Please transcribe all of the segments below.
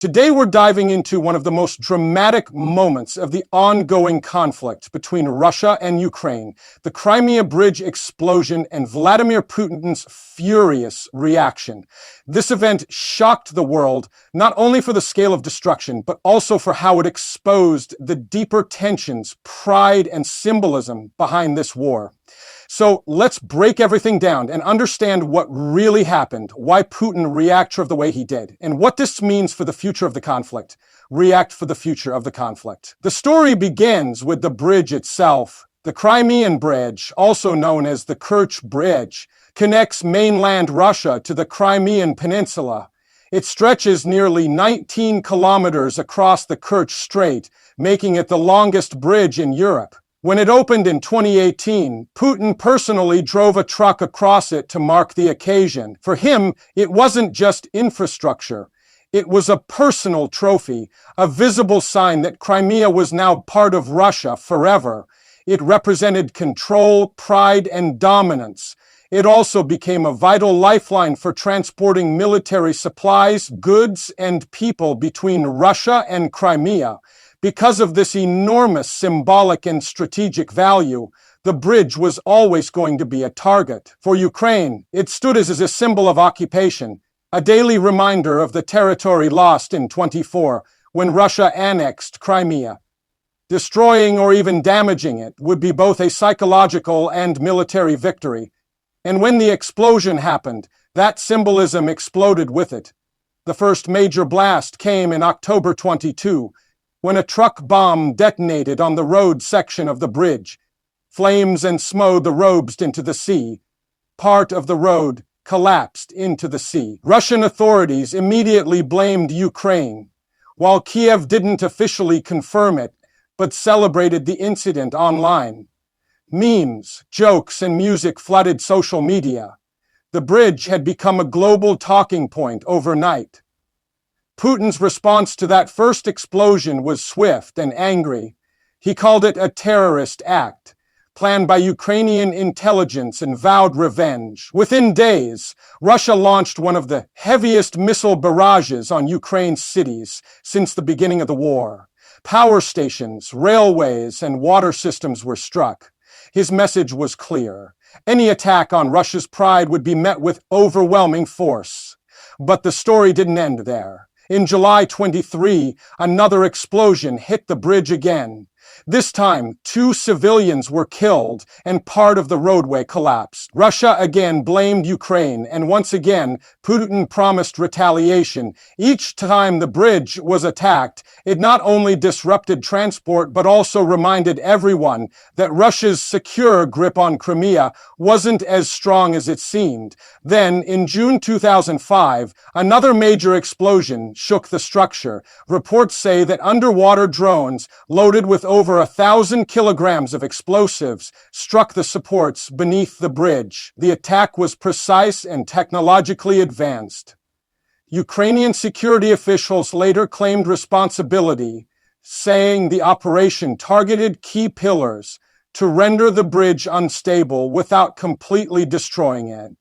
Today we're diving into one of the most dramatic moments of the ongoing conflict between Russia and Ukraine, the Crimea Bridge explosion and Vladimir Putin's furious reaction. This event shocked the world, not only for the scale of destruction, but also for how it exposed the deeper tensions, pride, and symbolism behind this war. So let's break everything down and understand what really happened, why Putin reacted the way he did, and what this means for the future of the conflict. React for the future of the conflict. The story begins with the bridge itself. The Crimean Bridge, also known as the Kerch Bridge, connects mainland Russia to the Crimean Peninsula. It stretches nearly 19 kilometers across the Kerch Strait, making it the longest bridge in Europe. When it opened in 2018, Putin personally drove a truck across it to mark the occasion. For him, it wasn't just infrastructure. It was a personal trophy, a visible sign that Crimea was now part of Russia forever. It represented control, pride, and dominance. It also became a vital lifeline for transporting military supplies, goods, and people between Russia and Crimea. Because of this enormous symbolic and strategic value, the bridge was always going to be a target. For Ukraine, it stood as a symbol of occupation, a daily reminder of the territory lost in 1924 when Russia annexed Crimea. Destroying or even damaging it would be both a psychological and military victory. And when the explosion happened, that symbolism exploded with it. The first major blast came in October 22, when a truck bomb detonated on the road section of the bridge. Flames and smoke erupted into the sea. Part of the road collapsed into the sea. Russian authorities immediately blamed Ukraine, while Kiev didn't officially confirm it, but celebrated the incident online. Memes, jokes, and music flooded social media. The bridge had become a global talking point overnight. Putin's response to that first explosion was swift and angry. He called it a terrorist act, planned by Ukrainian intelligence, and vowed revenge. Within days, Russia launched one of the heaviest missile barrages on Ukraine's cities since the beginning of the war. Power stations, railways, and water systems were struck. His message was clear. Any attack on Russia's pride would be met with overwhelming force. But the story didn't end there. In July 23, another explosion hit the bridge again. This time, 2 civilians were killed and part of the roadway collapsed. Russia again blamed Ukraine, and once again, Putin promised retaliation. Each time the bridge was attacked, it not only disrupted transport but also reminded everyone that Russia's secure grip on Crimea wasn't as strong as it seemed. Then, in June 2005, another major explosion shook the structure. Reports say that underwater drones loaded with over 1,000 kilograms of explosives struck the supports beneath the bridge. The attack was precise and technologically advanced. Ukrainian security officials later claimed responsibility, saying the operation targeted key pillars to render the bridge unstable without completely destroying it.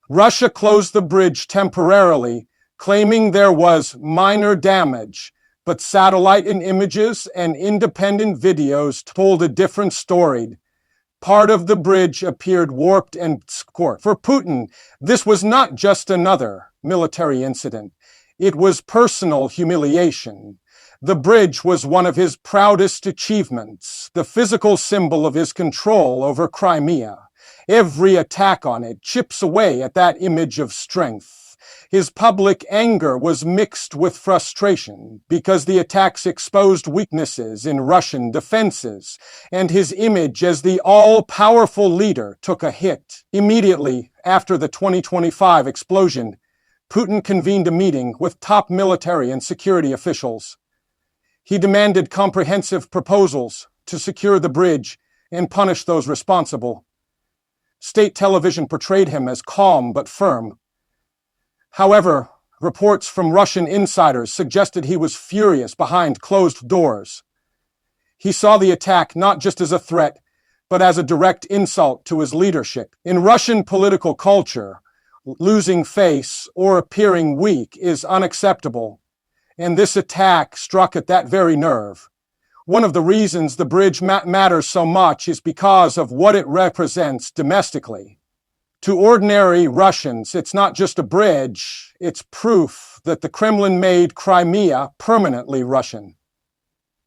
Russia closed the bridge temporarily, claiming there was minor damage, but satellite images and independent videos told a different story. Part of the bridge appeared warped and scorched. For Putin, this was not just another military incident. It was personal humiliation. The bridge was one of his proudest achievements, the physical symbol of his control over Crimea. Every attack on it chips away at that image of strength. His public anger was mixed with frustration because the attacks exposed weaknesses in Russian defenses, and his image as the all-powerful leader took a hit. Immediately after the 2025 explosion, Putin convened a meeting with top military and security officials. He demanded comprehensive proposals to secure the bridge and punish those responsible. State television portrayed him as calm but firm. However, reports from Russian insiders suggested he was furious behind closed doors. He saw the attack not just as a threat, but as a direct insult to his leadership. In Russian political culture, losing face or appearing weak is unacceptable. And this attack struck at that very nerve. One of the reasons the bridge matters so much is because of what it represents domestically. To ordinary Russians, it's not just a bridge, it's proof that the Kremlin made Crimea permanently Russian.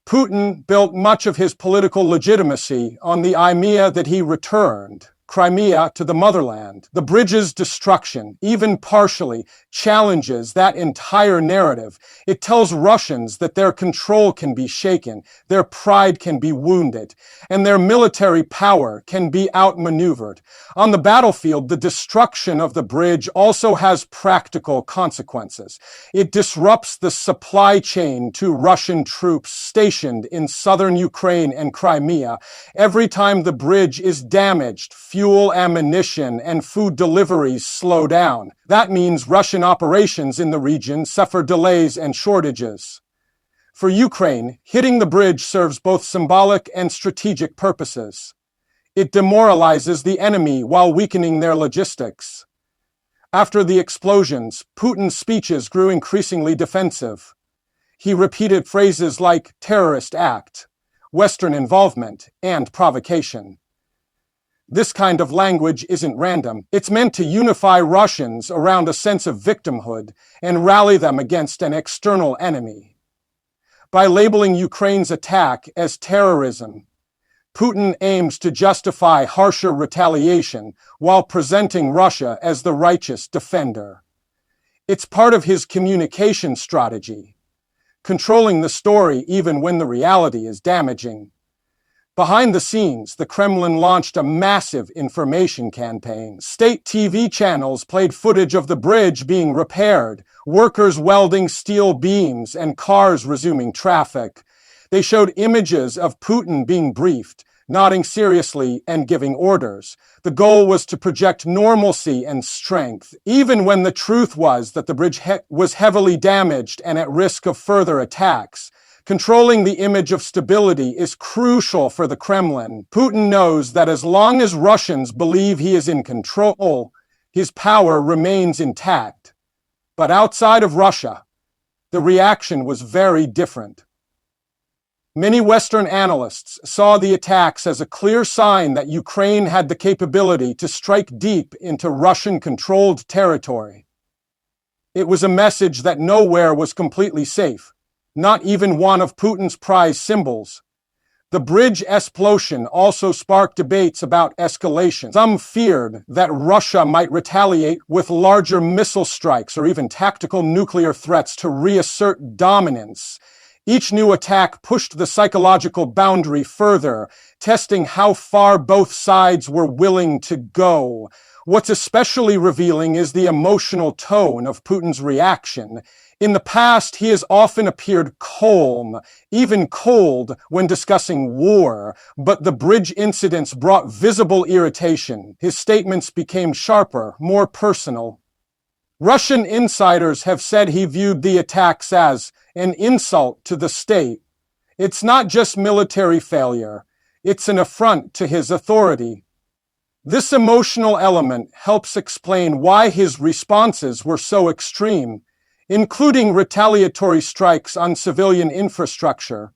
Putin built much of his political legitimacy on the Crimea that he returned, Crimea to the motherland. The bridge's destruction, even partially, challenges that entire narrative. It tells Russians that their control can be shaken, their pride can be wounded, and their military power can be outmaneuvered. On the battlefield, the destruction of the bridge also has practical consequences. It disrupts the supply chain to Russian troops stationed in southern Ukraine and Crimea. Every time the bridge is damaged, fuel, ammunition, and food deliveries slow down. That means Russian operations in the region suffer delays and shortages. For Ukraine, hitting the bridge serves both symbolic and strategic purposes. It demoralizes the enemy while weakening their logistics. After the explosions, Putin's speeches grew increasingly defensive. He repeated phrases like terrorist act, Western involvement, and provocation. This kind of language isn't random. It's meant to unify Russians around a sense of victimhood and rally them against an external enemy. By labeling Ukraine's attack as terrorism, Putin aims to justify harsher retaliation while presenting Russia as the righteous defender. It's part of his communication strategy, controlling the story even when the reality is damaging. Behind the scenes, the Kremlin launched a massive information campaign. State TV channels played footage of the bridge being repaired, workers welding steel beams, and cars resuming traffic. They showed images of Putin being briefed, nodding seriously and giving orders. The goal was to project normalcy and strength, even when the truth was that the bridge was heavily damaged and at risk of further attacks. Controlling the image of stability is crucial for the Kremlin. Putin knows that as long as Russians believe he is in control, his power remains intact. But outside of Russia, the reaction was very different. Many Western analysts saw the attacks as a clear sign that Ukraine had the capability to strike deep into Russian-controlled territory. It was a message that nowhere was completely safe. Not even one of Putin's prize symbols. The bridge explosion also sparked debates about escalation. Some feared that Russia might retaliate with larger missile strikes or even tactical nuclear threats to reassert dominance. Each new attack pushed the psychological boundary further, testing how far both sides were willing to go. What's especially revealing is the emotional tone of Putin's reaction. In the past, he has often appeared calm, even cold, when discussing war, but the bridge incidents brought visible irritation. His statements became sharper, more personal. Russian insiders have said he viewed the attacks as an insult to the state. It's not just military failure, it's an affront to his authority. This emotional element helps explain why his responses were so extreme, including retaliatory strikes on civilian infrastructure.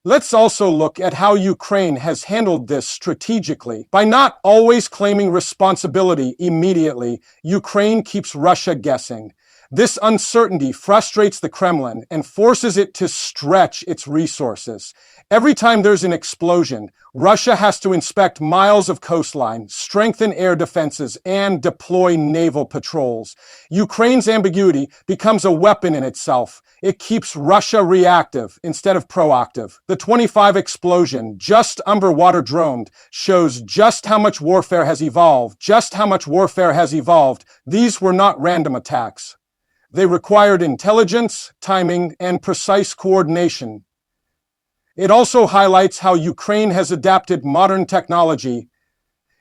Let's also look at how Ukraine has handled this strategically. By not always claiming responsibility immediately, Ukraine keeps Russia guessing. This uncertainty frustrates the Kremlin and forces it to stretch its resources. Every time there's an explosion, Russia has to inspect miles of coastline, strengthen air defenses, and deploy naval patrols. Ukraine's ambiguity becomes a weapon in itself. It keeps Russia reactive instead of proactive. The 25 explosion, just underwater droned, shows just how much warfare has evolved. These were not random attacks. They required intelligence, timing, and precise coordination. It also highlights how Ukraine has adapted modern technology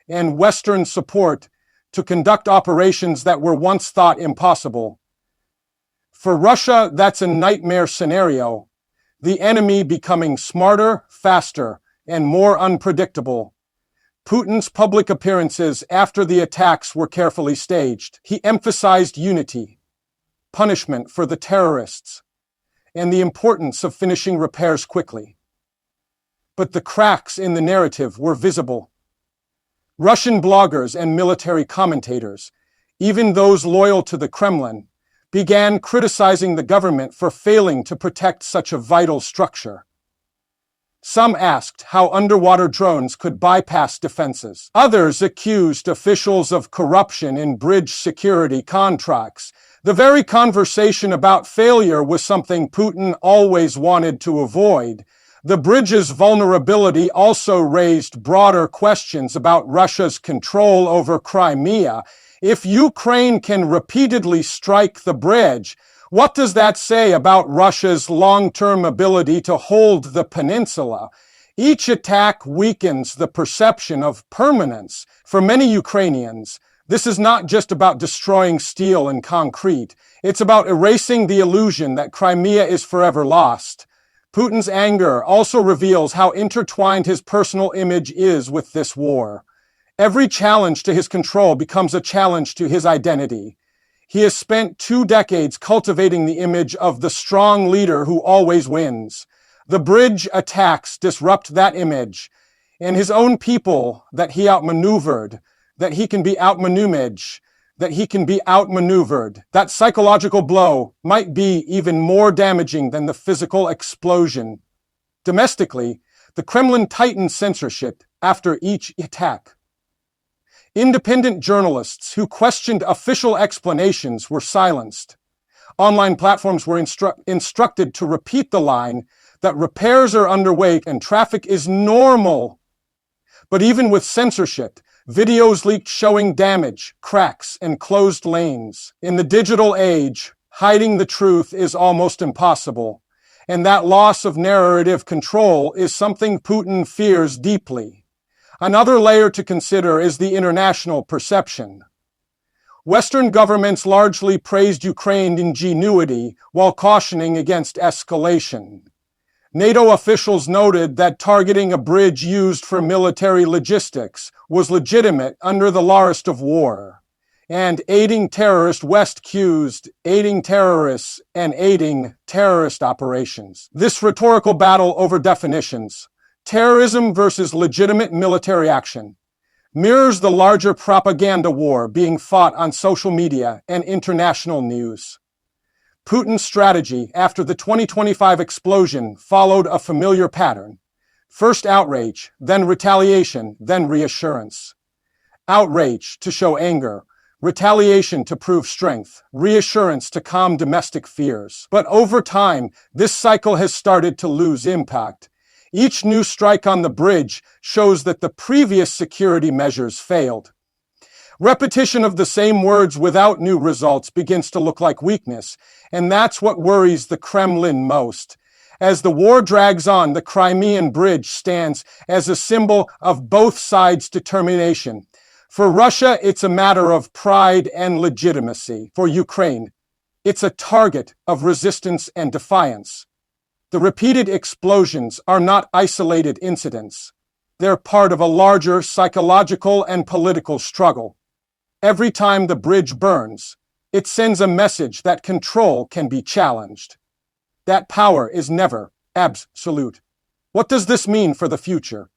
and Western support to conduct operations that were once thought impossible. For Russia, that's a nightmare scenario, the enemy becoming smarter, faster, and more unpredictable. Putin's public appearances after the attacks were carefully staged. He emphasized unity, punishment for the terrorists, and the importance of finishing repairs quickly. But the cracks in the narrative were visible. Russian bloggers and military commentators, even those loyal to the Kremlin, began criticizing the government for failing to protect such a vital structure. Some asked how underwater drones could bypass defenses. Others accused officials of corruption in bridge security contracts. The very conversation about failure was something Putin always wanted to avoid. The bridge's vulnerability also raised broader questions about Russia's control over Crimea. If Ukraine can repeatedly strike the bridge, what does that say about Russia's long-term ability to hold the peninsula? Each attack weakens the perception of permanence. For many Ukrainians, this is not just about destroying steel and concrete. It's about erasing the illusion that Crimea is forever lost. Putin's anger also reveals how intertwined his personal image is with this war. Every challenge to his control becomes a challenge to his identity. He has spent 2 decades cultivating the image of the strong leader who always wins. The bridge attacks disrupt that image, and his own people that he outmaneuvered, that he can be outmaneuvered, that psychological blow might be even more damaging than the physical explosion. Domestically, the Kremlin tightened censorship after each attack. Independent journalists who questioned official explanations were silenced. Online platforms were instructed to repeat the line that repairs are underway and traffic is normal. But even with censorship, videos leaked showing damage, cracks, and closed lanes. In the digital age, hiding the truth is almost impossible, and that loss of narrative control is something Putin fears deeply. Another layer to consider is the international perception. Western governments largely praised Ukraine's ingenuity while cautioning against escalation. NATO officials noted that targeting a bridge used for military logistics was legitimate under the lawest of war, and aiding terrorist West accused aiding terrorists and aiding terrorist operations. This rhetorical battle over definitions, terrorism versus legitimate military action, mirrors the larger propaganda war being fought on social media and international news. Putin's strategy after the 2025 explosion followed a familiar pattern. First outrage, then retaliation, then reassurance. Outrage to show anger, retaliation to prove strength, reassurance to calm domestic fears. But over time, this cycle has started to lose impact. Each new strike on the bridge shows that the previous security measures failed. Repetition of the same words without new results begins to look like weakness, and that's what worries the Kremlin most. As the war drags on, the Crimean Bridge stands as a symbol of both sides' determination. For Russia, it's a matter of pride and legitimacy. For Ukraine, it's a target of resistance and defiance. The repeated explosions are not isolated incidents. They're part of a larger psychological and political struggle. Every time the bridge burns, it sends a message that control can be challenged. That power is never absolute. What does this mean for the future?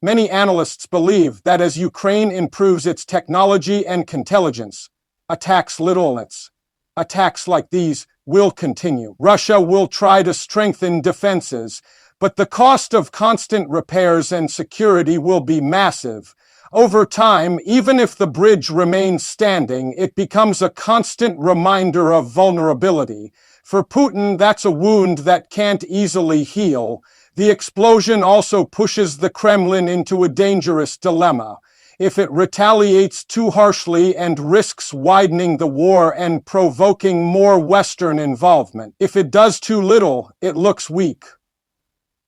Many analysts believe that as Ukraine improves its technology and intelligence, attacks like these will continue. Russia will try to strengthen defenses, but the cost of constant repairs and security will be massive. Over time, even if the bridge remains standing, it becomes a constant reminder of vulnerability. For Putin, that's a wound that can't easily heal. The explosion also pushes the Kremlin into a dangerous dilemma. If it retaliates too harshly and risks widening the war and provoking more Western involvement. If it does too little, it looks weak.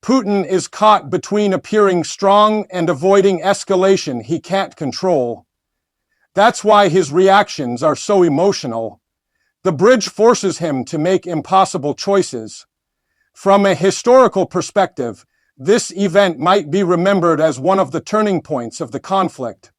Putin is caught between appearing strong and avoiding escalation he can't control. That's why his reactions are so emotional. The bridge forces him to make impossible choices. From a historical perspective, this event might be remembered as one of the turning points of the conflict.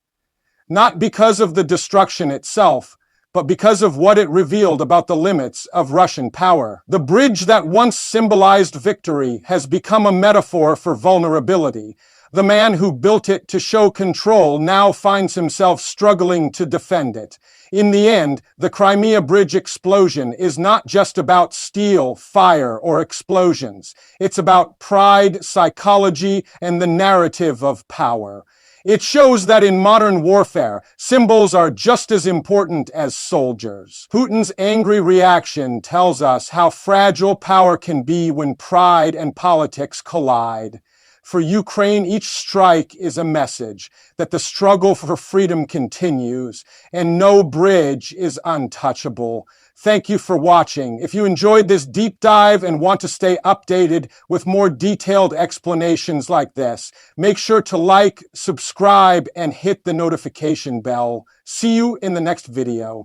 Not because of the destruction itself, but because of what it revealed about the limits of Russian power. The bridge that once symbolized victory has become a metaphor for vulnerability. The man who built it to show control now finds himself struggling to defend it. In the end, the Crimea Bridge explosion is not just about steel, fire, or explosions. It's about pride, psychology, and the narrative of power. It shows that in modern warfare, symbols are just as important as soldiers. Putin's angry reaction tells us how fragile power can be when pride and politics collide. For Ukraine, each strike is a message that the struggle for freedom continues, and no bridge is untouchable. Thank you for watching. If you enjoyed this deep dive and want to stay updated with more detailed explanations like this, make sure to like, subscribe, and hit the notification bell. See you in the next video.